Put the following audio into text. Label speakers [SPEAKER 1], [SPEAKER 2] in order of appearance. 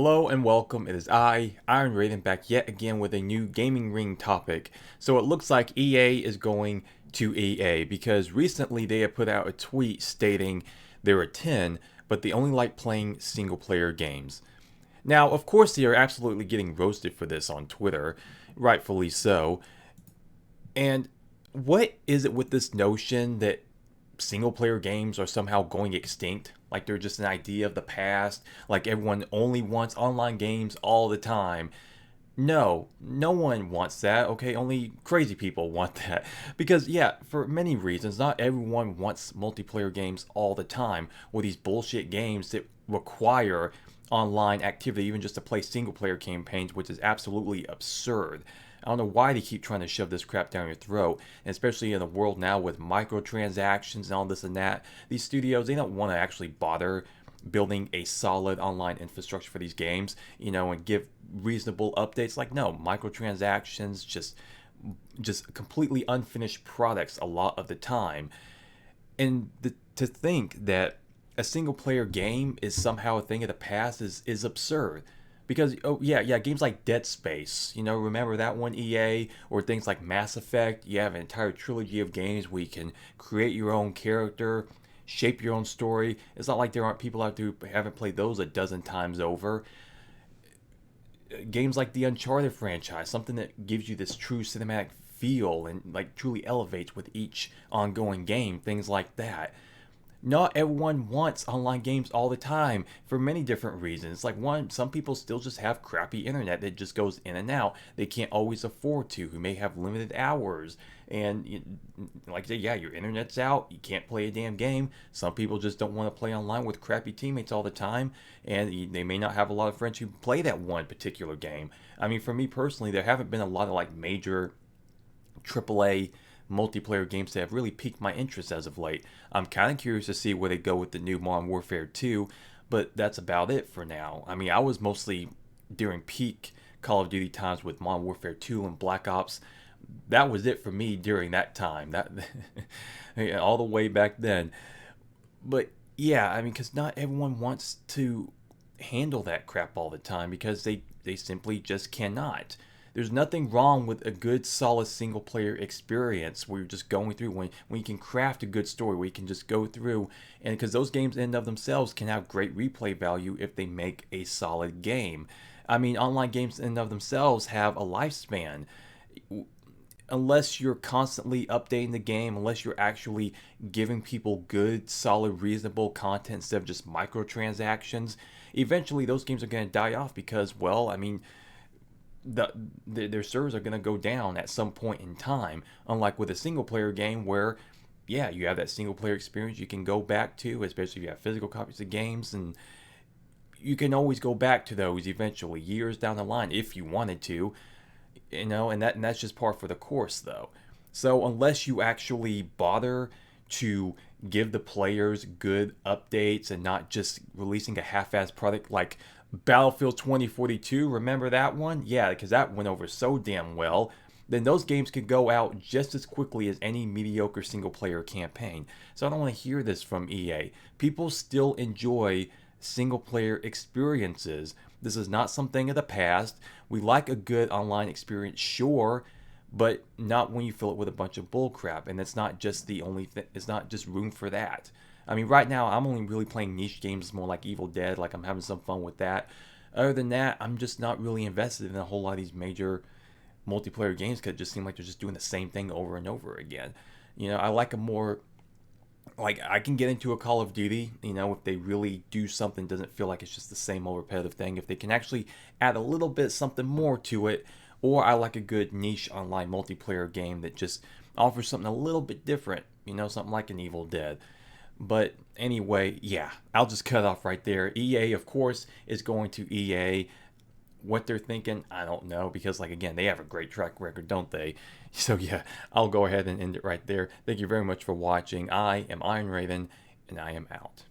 [SPEAKER 1] Hello and welcome. It is I, Iron Raiden, back yet again with a new gaming ring topic. So it looks like EA is going to EA because recently they have put out a tweet stating they're a 10, but they only like playing single player games. Now, of course, they are absolutely getting roasted for this on Twitter, rightfully so. And what is it with this notion that single player games are somehow going extinct? Like they're just an idea of the past, like everyone only wants online games all the time. No, no one wants that, okay? Only crazy people want that. Because, yeah, for many reasons, not everyone wants multiplayer games all the time, or these bullshit games that require online activity, even just to play single player campaigns, which is absolutely absurd. I don't know why they keep trying to shove this crap down your throat, and especially in a world now with microtransactions and all this and that. These studios, they don't want to actually bother building a solid online infrastructure for these games, and give reasonable updates. Like, no, microtransactions, just completely unfinished products a lot of the time. And to think that a single player game is somehow a thing of the past is absurd. Because, oh yeah, games like Dead Space, remember that one, EA? Or things like Mass Effect. You have an entire trilogy of games where you can create your own character, shape your own story. It's not like there aren't people out there who haven't played those a dozen times over. Games like the Uncharted franchise, something that gives you this true cinematic feel and like truly elevates with each ongoing game, things like that. Not everyone wants online games all the time for many different reasons. Like, one, some people still just have crappy internet that just goes in and out. They can't always afford to, who may have limited hours. And like I say, yeah, your internet's out, you can't play a damn game. Some people just don't want to play online with crappy teammates all the time, and they may not have a lot of friends who play that one particular game. I mean, for me personally, there haven't been a lot of like major AAA multiplayer games that have really piqued my interest as of late. I'm kind of curious to see where they go with the new Modern Warfare 2, but that's about it for now. I mean, I was mostly during peak Call of Duty times with Modern Warfare 2 and Black Ops. That was it for me during that time. That all the way back then. But yeah, I mean, because not everyone wants to handle that crap all the time because they simply just cannot. There's nothing wrong with a good, solid single player experience where you're just going through when you can craft a good story, where you can just go through, and because those games in and of themselves can have great replay value if they make a solid game. I mean, online games in and of themselves have a lifespan. Unless you're constantly updating the game, unless you're actually giving people good, solid, reasonable content instead of just microtransactions, eventually those games are going to die off because, well, I mean, their servers are going to go down at some point in time. Unlike with a single player game where, yeah, you have that single player experience you can go back to, especially if you have physical copies of games, and you can always go back to those eventually, years down the line, if you wanted to, and that's just par for the course, though. So unless you actually bother to give the players good updates and not just releasing a half-assed product like Battlefield 2042, remember that one? Yeah, because that went over so damn well. Then those games could go out just as quickly as any mediocre single player campaign. So I don't want to hear this from EA. People still enjoy single player experiences. This is not something of the past. We like a good online experience, sure, but not when you fill it with a bunch of bullcrap. And it's not just the only thing, it's not just room for that. I mean, right now, I'm only really playing niche games more like Evil Dead, like I'm having some fun with that. Other than that, I'm just not really invested in a whole lot of these major multiplayer games because it just seems like they're just doing the same thing over and over again. I like a more, like, I can get into a Call of Duty, if they really do something, doesn't feel like it's just the same old repetitive thing. If they can actually add a little bit something more to it, or I like a good niche online multiplayer game that just offers something a little bit different, something like an Evil Dead. But anyway, yeah, I'll just cut off right there. EA, of course, is going to EA. What they're thinking, I don't know, because, like, again, they have a great track record, don't they? So, yeah, I'll go ahead and end it right there. Thank you very much for watching. I am Iron Raven, and I am out.